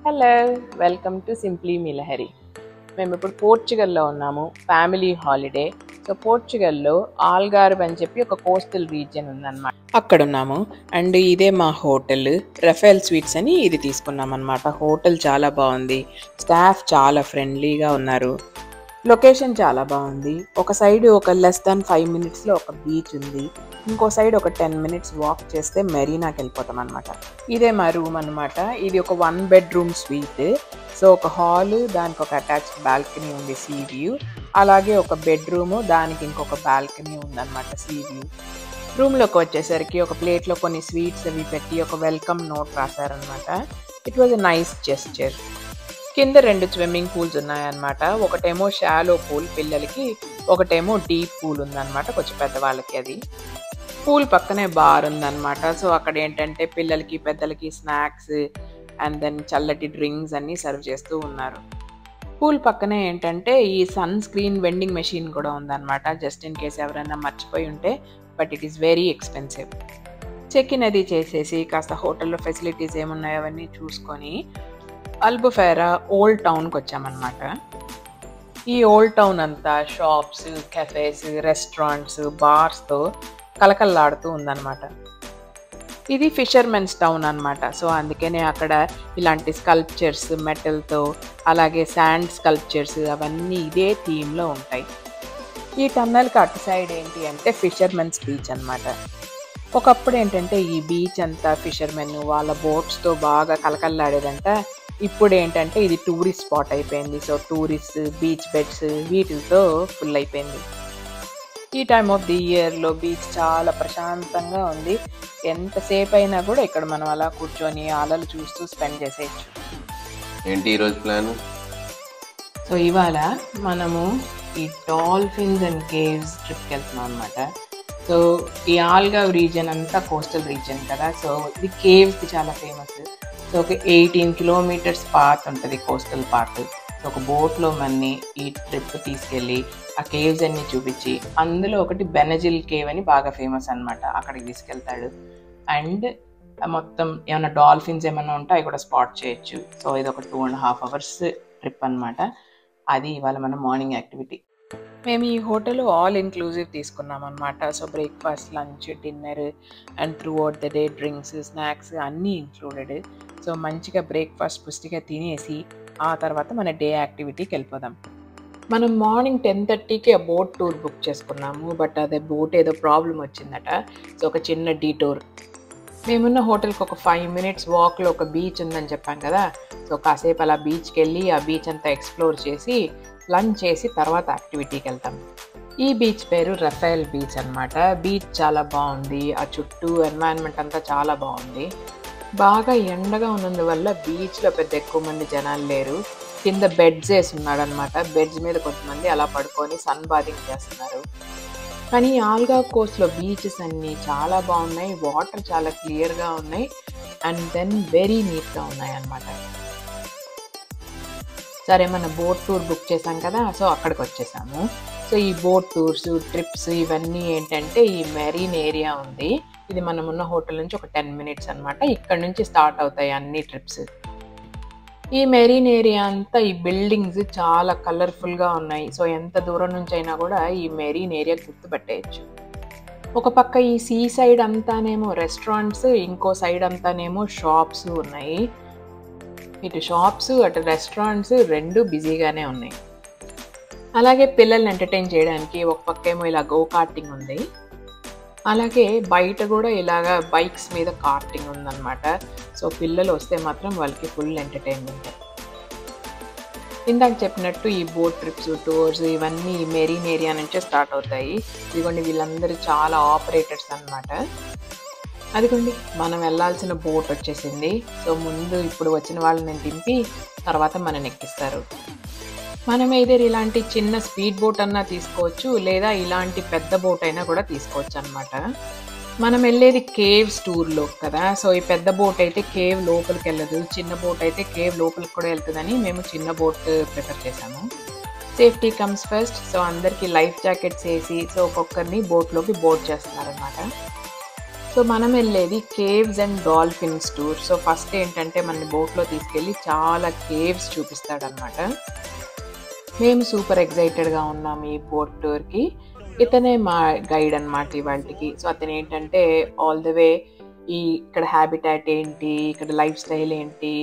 Hello, welcome to simply Milahari. మేము ఇప్పుడు పోర్చుగల్లో ఉన్నాము, ఫ్యామిలీ హాలిడే. సో పోర్చుగల్లో ఆల్గార్వ్ అని చెప్పి ఒక కోస్టల్ రీజియన్ ఉందన్నమాట, అక్కడ ఉన్నాము. అండ్ ఇదే మా హోటల్, రఫేల్ స్వీట్స్ అని ఇది తీసుకున్నాం అనమాట. హోటల్ చాలా బాగుంది, స్టాఫ్ చాలా ఫ్రెండ్లీగా ఉన్నారు, లొకేషన్ చాలా బాగుంది. ఒక సైడ్ ఒక లెస్ దాన్ 5 minutesలో ఒక బీచ్ ఉంది, ఇంకో సైడ్ ఒక 10 minutes వాక్ చేస్తే మెరీనాకి వెళ్ళిపోతాం అనమాట. ఇదే మా రూమ్ అనమాట. ఇది ఒక 1 bedroom స్వీట్. సో ఒక హాల్, దానికి ఒక అటాచ్డ్ బాల్కనీ ఉంది, సీ వ్యూ. అలాగే ఒక బెడ్రూమ్, దానికి ఇంకొక బాల్కనీ ఉందన్నమాట, సీ వ్యూ. రూమ్లోకి వచ్చేసరికి ఒక ప్లేట్లో కొన్ని స్వీట్స్ అవి పెట్టి ఒక వెల్కమ్ నోట్ రాశారనమాట. It was a nice gesture. కింద 2 స్విమ్మింగ్ పూల్స్ ఉన్నాయన్నమాట. ఒకటేమో షాలో పూల్ పిల్లలకి, ఒకటేమో డీప్ పూల్ ఉందన్నమాట కొంచెం పెద్దవాళ్ళకి. అది పూల్ పక్కనే బార్ ఉందన్నమాట. సో అక్కడ ఏంటంటే పిల్లలకి పెద్దలకి స్నాక్స్ అండ్ దెన్ చల్లటి డ్రింక్స్ అన్నీ సర్వ్ చేస్తూ ఉన్నారు. పూల్ పక్కనే ఏంటంటే ఈ సన్ స్క్రీన్ వెండింగ్ మెషిన్ కూడా ఉందన్నమాట, జస్ట్ ఇన్ కేస్ ఎవరైనా మర్చిపోయి ఉంటే. But it is very expensive. Check in అది చేసేసి కాస్త హోటల్లో ఫెసిలిటీస్ ఏమున్నాయో అవన్నీ చూసుకొని అల్బుఫెరా ఓల్డ్ టౌన్కి వచ్చామన్నమాట. ఈ ఓల్డ్ టౌన్ అంతా షాప్స్, కెఫేస్, రెస్టారెంట్స్, బార్స్తో కలకల్లాడుతూ ఉందన్నమాట. ఇది ఫిషర్మెన్స్ టౌన్ అనమాట. సో అందుకనే అక్కడ ఇలాంటి స్కల్ప్చర్స్ మెటల్తో, అలాగే శాండ్ స్కల్ప్చర్స్ అవన్నీ ఇదే థీమ్లో ఉంటాయి. ఈ టన్నల్కి అటు సైడ్ ఏంటి అంటే ఫిషర్మెన్స్ బీచ్ అనమాట. ఒకప్పుడు ఏంటంటే ఈ బీచ్ అంతా ఫిషర్మెన్ వాళ్ళ బోట్స్తో బాగా కలకల్లాడేదంట. ఇప్పుడు ఏంటంటే ఇది టూరిస్ట్ స్పాట్ అయిపోయింది. సో టూరిస్ట్ బీచ్ బెడ్స్ వీటితో ఫుల్ అయిపోయింది. ఈ టైమ్ ఆఫ్ ది ఇయర్లో బీచ్ చాలా ప్రశాంతంగా ఉంది. ఎంతసేపు అయినా కూడా ఇక్కడ మనం అలా కూర్చొని అలలు చూస్తూ స్పెండ్ చేసేయచ్చు. ఏంటి ఈరోజు ప్లాన్? సో ఇవాళ మనము ఈ డాల్ఫిన్స్ అండ్ కేవ్స్ ట్రిప్కి వెళ్తున్నాం అనమాట. సో ఈ ఆల్గార్వ్ రీజియన్ అంతా కోస్టల్ రీజియన్ కదా. సో ఇది కేవ్స్కి చాలా ఫేమస్. సో ఒక 18 kilometers పాత్ ఉంటుంది, కోస్టల్ పాత్. సో ఒక బోట్లో మనని ఈ ట్రిప్ తీసుకెళ్ళి ఆ కేవ్స్ అన్ని చూపించి, అందులో ఒకటి బెనజిల్ కేవ్ అని బాగా ఫేమస్ అనమాట, అక్కడికి తీసుకెళ్తాడు. అండ్ మొత్తం ఏమైనా డాల్ఫిన్స్ ఏమైనా ఉంటే అవి కూడా స్పాట్ చేయొచ్చు. సో ఇది ఒక 2.5 hours ట్రిప్ అనమాట. అది ఇవాళ మన మార్నింగ్ యాక్టివిటీ. మేము ఈ హోటల్ ఆల్ ఇన్క్లూజివ్ తీసుకున్నాం అనమాట. So breakfast, lunch, dinner and through out the day drinks, snacks అన్నీ ఇంక్లూడెడ్. సో మంచిగా బ్రేక్ఫాస్ట్ పుష్టిగా తినేసి ఆ తర్వాత మన డే యాక్టివిటీకి వెళ్ళిపోదాం. మనం మార్నింగ్ 10:30కి ఆ బోట్ టూర్ బుక్ చేసుకున్నాము. బట్ అదే బోట్ ఏదో ప్రాబ్లం వచ్చిందట. సో ఒక చిన్న డీటూర్. మేమున్న హోటల్కి ఒక 5 minutes వాక్లో ఒక బీచ్ ఉందని చెప్పాం కదా. సో కాసేపు అలా బీచ్కి వెళ్ళి ఆ బీచ్ అంతా ఎక్స్ప్లోర్ చేసి లంచ్ చేసి తర్వాత యాక్టివిటీకి వెళ్తాం. ఈ బీచ్ పేరు రఫేల్ బీచ్ అనమాట. బీచ్ చాలా బాగుంది, ఆ చుట్టూ ఎన్వైరన్మెంట్ అంతా చాలా బాగుంది. బాగా ఎండగా ఉన్నందువల్ల బీచ్లో పెద్ద ఎక్కువ మంది జనాలు లేరు. కింద బెడ్స్ వేసి ఉన్నాడనమాట. బెడ్స్ మీద కొంతమంది అలా పడుకొని సన్ బాతింగ్ చేస్తున్నారు. కానీ ఆల్గార్వ్ కోస్ట్లో బీచెస్ అన్నీ చాలా బాగున్నాయి, వాటర్ చాలా క్లియర్గా ఉన్నాయి అండ్ దెన్ వెరీ నీట్గా ఉన్నాయి అన్నమాట. సరే, మన బోట్ టూర్ బుక్ చేసాం కదా, సో అక్కడికి వచ్చేసాము. సో ఈ బోట్ టూర్స్, ట్రిప్స్ ఇవన్నీ ఏంటంటే ఈ మెరీన్ ఏరియా ఉంది. ఇది మనం ఉన్న హోటల్ నుంచి ఒక 10 minutes అనమాట. ఇక్కడ నుంచి స్టార్ట్ అవుతాయి అన్ని ట్రిప్స్. ఈ మెరీన్ ఏరియా అంతా ఈ బిల్డింగ్స్ చాలా కలర్ఫుల్గా ఉన్నాయి. సో ఎంత దూరం నుంచి అయినా కూడా ఈ మెరీన్ ఏరియా గుర్తుపట్టేయచ్చు. ఒక పక్క ఈ సీ సైడ్ అంతానేమో రెస్టారెంట్స్, ఇంకో సైడ్ అంతానేమో షాప్స్ ఉన్నాయి. ఇటు షాప్స్ అటు రెస్టారెంట్స్ రెండు బిజీగానే ఉన్నాయి. అలాగే పిల్లల్ని ఎంటర్టైన్ చేయడానికి ఒక పక్క ఏమో ఇలా గో కార్టింగ్ ఉంది. అలాగే బయట కూడా ఇలాగా బైక్స్ మీద కార్టింగ్ ఉందన్నమాట. సో పిల్లలు వస్తే మాత్రం వాళ్ళకి ఫుల్ ఎంటర్టైన్మెంట్. ఇందాక చెప్పినట్టు ఈ బోట్ ట్రిప్స్, టూర్స్ ఇవన్నీ మెరీన్ ఏరియా నుంచే స్టార్ట్ అవుతాయి. ఇదిగోండి వీళ్ళందరూ చాలా ఆపరేటర్స్ అన్నమాట. అదిగోండి మనం వెళ్ళాల్సిన బోట్ వచ్చేసింది. సో ముందు ఇప్పుడు వచ్చిన వాళ్ళని దింపి తర్వాత మనని ఎక్కిస్తారు. మనం ఏదైనా ఇలాంటి చిన్న స్పీడ్ బోట్ అన్నా తీసుకోవచ్చు, లేదా ఇలాంటి పెద్ద బోట్ అయినా కూడా తీసుకోవచ్చు అనమాట. మనం వెళ్ళేది కేవ్స్ టూర్లో కదా. సో ఈ పెద్ద బోట్ అయితే కేవ్ లోపలికి వెళ్ళదు, చిన్న బోట్ అయితే కేవ్ లోపలికి కూడా వెళ్తుందని మేము చిన్న బోట్ ప్రిఫర్ చేసాము. Safety comes first. సో అందరికీ లైఫ్ జాకెట్స్ వేసి సో ఒక్కొక్కరిని బోట్లోకి బోట్ చేస్తున్నారనమాట. సో మనం వెళ్ళేది caves and dolphins tour. So first ఏంటంటే మన బోట్లో తీసుకెళ్ళి చాలా కేవ్స్ చూపిస్తాడనమాట. మేము సూపర్ ఎక్సైటెడ్గా ఉన్నాం ఈ బోట్ టూర్కి. ఇతనే మా గైడ్ అనమాట ఇవాళకి. సో అతను ఏంటంటే ఆల్ ద వే ఇక్కడ హ్యాబిటాట్ ఏంటి, ఇక్కడ లైఫ్ స్టైల్ ఏంటి,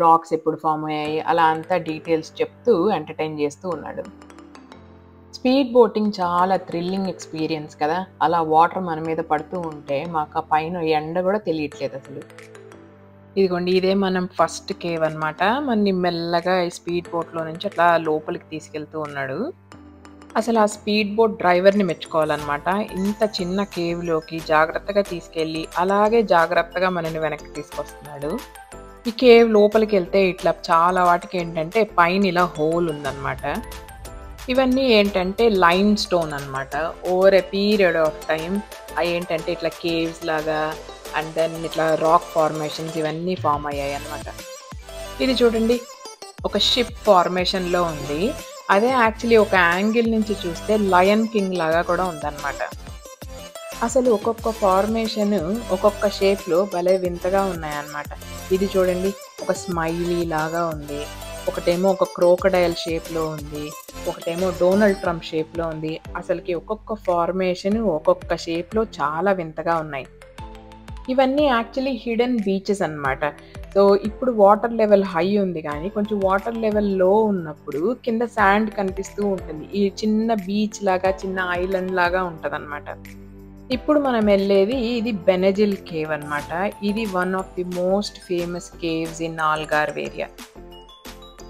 రాక్స్ ఎప్పుడు ఫామ్ అయ్యాయి, అలా అంతా డీటెయిల్స్ చెప్తూ ఎంటర్టైన్ చేస్తూ ఉన్నాడు. స్పీడ్ బోటింగ్ చాలా థ్రిల్లింగ్ ఎక్స్పీరియన్స్ కదా. అలా వాటర్ మన మీద పడుతూ ఉంటే మాకు ఆ పైన ఎండ కూడా తెలియట్లేదు అసలు. ఇదిగోండి, ఇదే మనం ఫస్ట్ కేవ్ అనమాట. మనని మెల్లగా ఈ స్పీడ్ బోట్లో నుంచి అట్లా లోపలికి తీసుకెళ్తూ ఉన్నాడు. అసలు ఆ స్పీడ్ బోట్ డ్రైవర్ని మెచ్చుకోవాలన్నమాట. ఇంత చిన్న కేవ్లోకి జాగ్రత్తగా తీసుకెళ్ళి అలాగే జాగ్రత్తగా మనని వెనక్కి తీసుకొస్తున్నాడు. ఈ కేవ్ లోపలికి వెళ్తే ఇట్లా చాలా వాటికి ఏంటంటే పైన ఇలా హోల్ ఉందన్నమాట. ఇవన్నీ ఏంటంటే లైమ్ స్టోన్ అనమాట. Over a period of time అవి ఏంటంటే ఇట్లా కేవ్స్ లాగా అండ్ దెన్ ఇట్లా రాక్ ఫార్మేషన్స్ ఇవన్నీ ఫామ్ అయ్యాయి అనమాట. ఇది చూడండి, ఒక షిప్ ఫార్మేషన్లో ఉంది. అదే యాక్చువల్లీ ఒక యాంగిల్ నుంచి చూస్తే లయన్ కింగ్ లాగా కూడా ఉందన్నమాట. అసలు ఒక్కొక్క ఫార్మేషన్ ఒక్కొక్క షేప్లో భలే వింతగా ఉన్నాయన్నమాట. ఇది చూడండి, ఒక స్మైలీ లాగా ఉంది, ఒకటేమో ఒక క్రోకడైల్ షేప్లో ఉంది, ఒకటేమో డొనాల్డ్ ట్రంప్ షేప్లో ఉంది. అసలుకి ఒక్కొక్క ఫార్మేషన్ ఒక్కొక్క షేప్లో చాలా వింతగా ఉన్నాయి. ఇవన్నీ యాక్చువల్లీ హిడెన్ బీచెస్ అన్నమాట. సో ఇప్పుడు వాటర్ లెవెల్ హై ఉంది, కానీ కొంచెం వాటర్ లెవెల్ లో ఉన్నప్పుడు కింద శాండ్ కనిపిస్తూ ఉంటుంది. ఈ చిన్న బీచ్ లాగా, చిన్న ఐలాండ్ లాగా ఉంటుంది అనమాట. ఇప్పుడు మనం వెళ్ళేది ఇది బెనజిల్ కేవ్ అనమాట. ఇది one of the most famous caves in Algarve area.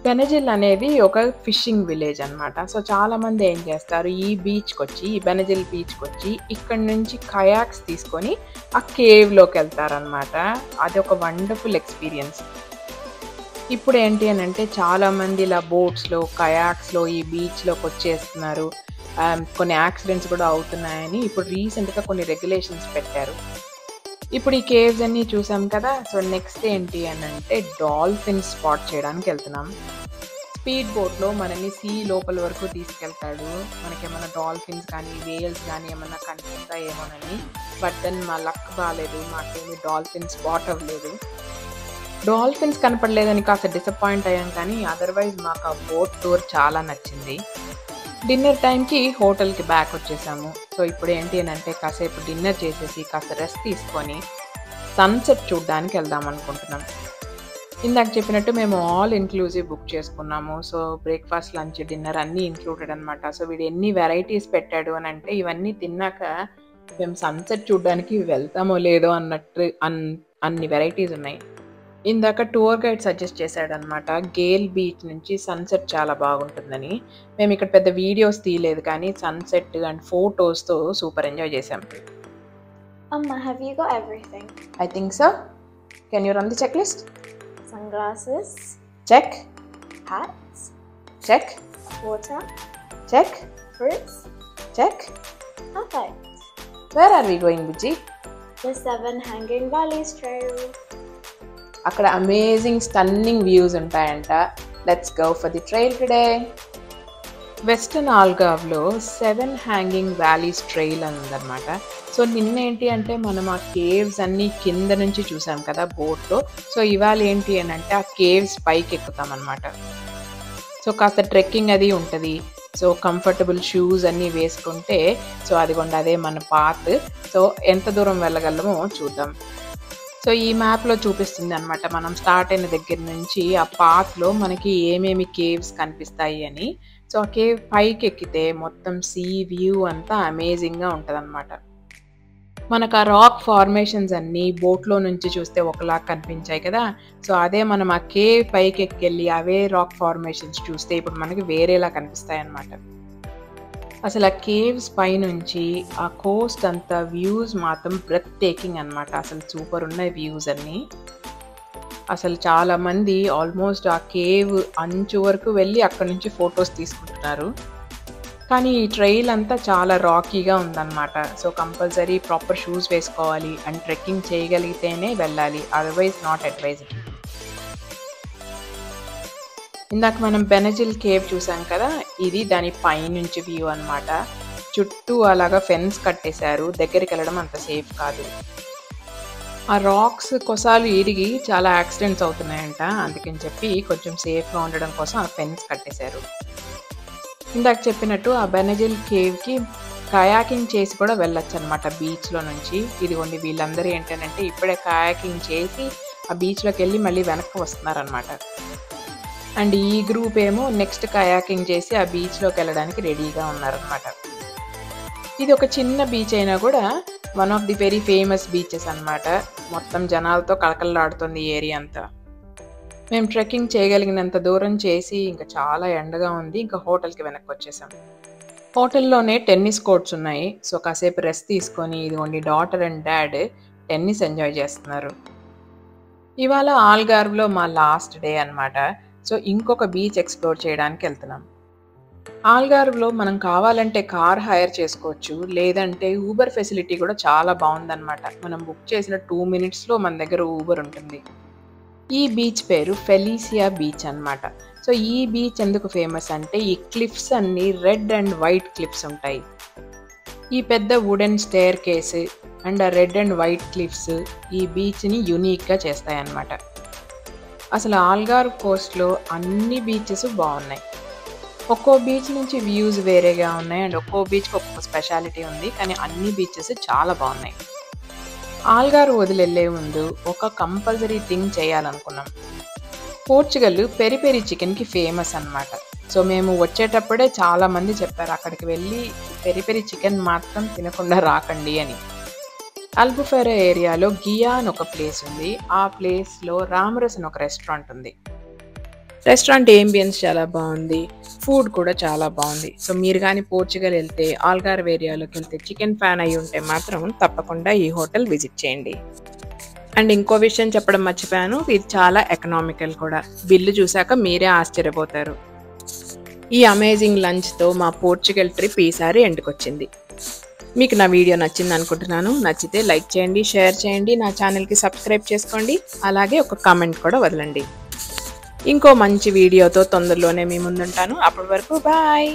Benagil అనేది ఒక ఫిషింగ్ విలేజ్ అనమాట. సో చాలామంది ఏం చేస్తారు, ఈ బీచ్కి వచ్చి, ఈ బెనజిల్ బీచ్కి వచ్చి ఇక్కడ నుంచి కయాక్స్ తీసుకొని ఆ కేవ్లోకి వెళ్తారనమాట. అది ఒక వండర్ఫుల్ ఎక్స్పీరియన్స్. ఇప్పుడు ఏంటి అని అంటే చాలామంది ఇలా బోట్స్లో, కయాక్స్లో ఈ బీచ్లోకి వచ్చేస్తున్నారు. కొన్ని యాక్సిడెంట్స్ కూడా అవుతున్నాయని ఇప్పుడు రీసెంట్గా కొన్ని రెగ్యులేషన్స్ పెట్టారు. ఇప్పుడు ఈ కేవ్స్ అన్నీ చూసాం కదా. సో నెక్స్ట్ ఏంటి అని అంటే డాల్ఫిన్స్ స్పాట్ చేయడానికి వెళ్తున్నాం. స్పీడ్ బోట్లో మనని సీ లోపల వరకు తీసుకెళ్తాడు. మనకేమన్నా డాల్ఫిన్స్ కానీ వేల్స్ కానీ ఏమన్నా కనిపిస్తాయేమోనని. బట్ దెన్ మా లక్ బాగాలేదు, మాకేమీ డాల్ఫిన్స్ స్పాట్ అవ్వలేదు. డాల్ఫిన్స్ కనపడలేదని కాస్త డిసప్పాయింట్ అయ్యాం, కానీ అదర్వైజ్ మాకు ఆ బోట్ టూర్ చాలా నచ్చింది. డిన్నర్ టైంకి హోటల్కి బ్యాక్ వచ్చేసాము. సో ఇప్పుడు ఏంటి అని అంటే కాసేపు డిన్నర్ చేసేసి కాస్త రెస్ట్ తీసుకొని సన్సెట్ చూడడానికి వెళ్దాం అనుకుంటున్నాం. ఇందాక చెప్పినట్టు మేము ఆల్ ఇన్క్లూజివ్ బుక్ చేసుకున్నాము. సో బ్రేక్ఫాస్ట్, లంచ్, డిన్నర్ అన్నీ ఇంక్లూడెడ్ అనమాట. సో వీడు ఎన్ని వెరైటీస్ పెట్టాడు అని అంటే ఇవన్నీ తిన్నాక మేము సన్సెట్ చూడడానికి వెళ్తామో లేదో అన్నట్టు అన్ని వెరైటీస్ ఉన్నాయి. ఇందాక టూర్ గైడ్ సజెస్ట్ చేశాడనమాట, గేల్ బీచ్ నుంచి సన్సెట్ చాలా బాగుంటుందని. మేము ఇక్కడ పెద్ద వీడియోస్ తీయలేదు, కానీ సన్సెట్ అండ్ ఫోటోస్తో సూపర్ ఎంజాయ్ చేసాం. Have you got everything? I think so. Can you run the checklist? Sunglasses, Check. hats, Check. water, Check. fruits. Check. Perfect. Where are we going, Bujji? The 7 Hanging Valleys Trail. అక్కడ amazing stunning views ఉంటాయంట. Let's go for the trail today. Western ఆల్గావ్లో 7 hanging valleys trail అని ఉందన్నమాట. So నిన్న ఏంటి అంటే మనం ఆ కేవ్స్ అన్నీ కింద నుంచి చూసాం కదా బోట్లో. సో ఇవాళ ఏంటి అని అంటే ఆ కేవ్స్ పైకి ఎక్కుతాం అనమాట. సో కాస్త ట్రెక్కింగ్ అది ఉంటుంది. సో కంఫర్టబుల్ షూస్ అన్నీ వేసుకుంటే సో అదిగోండి అదే మన పాత్. సో ఎంత దూరం వెళ్ళగలమో చూద్దాం. సో ఈ మ్యాప్లో చూపిస్తుంది అనమాట మనం స్టార్ట్ అయిన దగ్గర నుంచి ఆ పాత్లో మనకి ఏమేమి కేవ్స్ కనిపిస్తాయి అని. సో ఆ కేవ్ పైకి ఎక్కితే మొత్తం సీ వ్యూ అంతా అమేజింగ్గా ఉంటుంది అనమాట. మనకు ఆ రాక్ ఫార్మేషన్స్ అన్నీ బోట్లో నుంచి చూస్తే ఒకలా కనిపించాయి కదా. సో అదే మనం ఆ కేవ్ పైకి ఎక్కెళ్ళి అవే రాక్ ఫార్మేషన్స్ చూస్తే ఇప్పుడు మనకి వేరేలా కనిపిస్తాయి అన్నమాట. అసలు ఆ కేవ్స్ పైనుంచి ఆ కోస్ట్ అంతా వ్యూస్ మాత్రం బ్రెత్ టేకింగ్ అనమాట. అసలు సూపర్ ఉన్నాయి వ్యూస్ అన్నీ. అసలు చాలామంది ఆల్మోస్ట్ ఆ కేవ్ అంచు వరకు వెళ్ళి అక్కడ నుంచి ఫొటోస్ తీసుకుంటున్నారు. కానీ ఈ ట్రైల్ అంతా చాలా రాకీగా ఉందన్నమాట. సో కంపల్సరీ ప్రాపర్ షూస్ వేసుకోవాలి అండ్ ట్రెక్కింగ్ చేయగలిగితేనే వెళ్ళాలి, అదర్వైజ్ నాట్ అడ్వైజబుల్. ఇందాక మనం బెనజిల్ కేవ్ చూసాం కదా, ఇది దాని పైనుంచి వ్యూ అనమాట. చుట్టూ అలాగా ఫెన్స్ కట్టేశారు, దగ్గరికి వెళ్ళడం అంత సేఫ్ కాదు. ఆ రాక్స్ కొసాలు ఇరిగి చాలా యాక్సిడెంట్స్ అవుతున్నాయంట, అందుకని చెప్పి కొంచెం సేఫ్గా ఉండడం కోసం ఆ ఫెన్స్ కట్టేశారు. ఇందాక చెప్పినట్టు ఆ బెనజిల్ కేవ్కి కయాకింగ్ చేసి కూడా వెళ్ళొచ్చు అనమాట బీచ్లో నుంచి. ఇదిగోండి వీళ్ళందరూ ఏంటంటే ఇప్పుడే కయాకింగ్ చేసి ఆ బీచ్లోకి వెళ్ళి మళ్ళీ వెనక్కి వస్తున్నారనమాట. అండ్ ఈ గ్రూప్ ఏమో నెక్స్ట్ కయాకింగ్ చేసి ఆ బీచ్లోకి వెళ్ళడానికి రెడీగా ఉన్నారనమాట. ఇది ఒక చిన్న బీచ్ అయినా కూడా one of the very famous beaches అనమాట. మొత్తం జనాలతో కళకళలాడుతుంది ఈ ఏరియా అంతా. మేము ట్రెక్కింగ్ చేయగలిగినంత దూరం చేసి ఇంకా చాలా ఎండగా ఉంది, ఇంకా హోటల్కి వెనక్కి వచ్చేసాం. హోటల్లోనే టెన్నిస్ కోర్ట్స్ ఉన్నాయి. సో కాసేపు రెస్ట్ తీసుకొని ఇదిగోండి daughter and dad tennis enjoy చేస్తున్నారు. ఇవాళ ఆల్గార్వ్లో మా లాస్ట్ డే అనమాట. సో ఇంకొక బీచ్ ఎక్స్ప్లోర్ చేయడానికి వెళ్తున్నాం. ఆల్గార్వ్లో మనం కావాలంటే కార్ హైర్ చేసుకోవచ్చు, లేదంటే ఊబర్ ఫెసిలిటీ కూడా చాలా బాగుందన్నమాట. మనం బుక్ చేసిన 2 minutesలో మన దగ్గర ఊబర్ ఉంటుంది. ఈ బీచ్ పేరు ఫెలీసియా బీచ్ అన్నమాట. సో ఈ బీచ్ ఎందుకు ఫేమస్ అంటే ఈ క్లిఫ్స్ అన్ని రెడ్ అండ్ వైట్ క్లిఫ్స్ ఉంటాయి. ఈ పెద్ద వుడెన్ స్టేర్ కేస్ అండ్ ఆ రెడ్ అండ్ వైట్ క్లిఫ్స్ ఈ బీచ్ని యూనిక్గా చేస్తాయన్నమాట. అసలు ఆల్గార్వ్ కోస్ట్లో అన్ని బీచెస్ బాగున్నాయి. ఒక్కో బీచ్ నుంచి వ్యూస్ వేరేగా ఉన్నాయి అండ్ ఒక్కో బీచ్కి ఒక్కొక్క స్పెషాలిటీ ఉంది, కానీ అన్ని బీచెస్ చాలా బాగున్నాయి. ఆల్గార్వ్ వదిలెళ్ళే ముందు ఒక కంపల్సరీ థింగ్ చేయాలనుకున్నాం. పోర్చుగల్ పెరి పెరి చికెన్కి ఫేమస్ అన్నమాట. సో మేము వచ్చేటప్పుడే చాలామంది చెప్పారు అక్కడికి వెళ్ళి పెరి పెరి చికెన్ మాత్రం తినకుండా రాకండి అని. అల్బుఫెరా ఏరియాలో గియా అని ఒక ప్లేస్ ఉంది. ఆ ప్లేస్లో రామరస్ అని ఒక రెస్టారెంట్ ఉంది. రెస్టారెంట్ ఏంబియన్స్ చాలా బాగుంది, ఫుడ్ కూడా చాలా బాగుంది. సో మీరు కానీ పోర్చుగల్ వెళ్తే ఆల్గార్వ్ ఏరియాలోకి వెళ్తే చికెన్ ఫ్యాన్ అయి ఉంటే మాత్రం తప్పకుండా ఈ హోటల్ విజిట్ చేయండి. అండ్ ఇంకో విషయం చెప్పడం మర్చిపోయాను, ఇది చాలా ఎకనామికల్ కూడా. బిల్లు చూశాక మీరే ఆశ్చర్యపోతారు. ఈ అమేజింగ్ లంచ్తో మా పోర్చుగల్ ట్రిప్ ఈసారి ఎండ్కి వచ్చింది. మీకు నా వీడియో నచ్చింది అనుకుంటున్నాను. నచ్చితే లైక్ చేయండి, షేర్ చేయండి, నా ఛానల్కి సబ్స్క్రైబ్ చేసుకోండి, అలాగే ఒక కామెంట్ కూడా వదలండి. ఇంకో మంచి వీడియోతో తొందరలోనే మీ ముందుంటాను. అప్పటి వరకు బాయ్.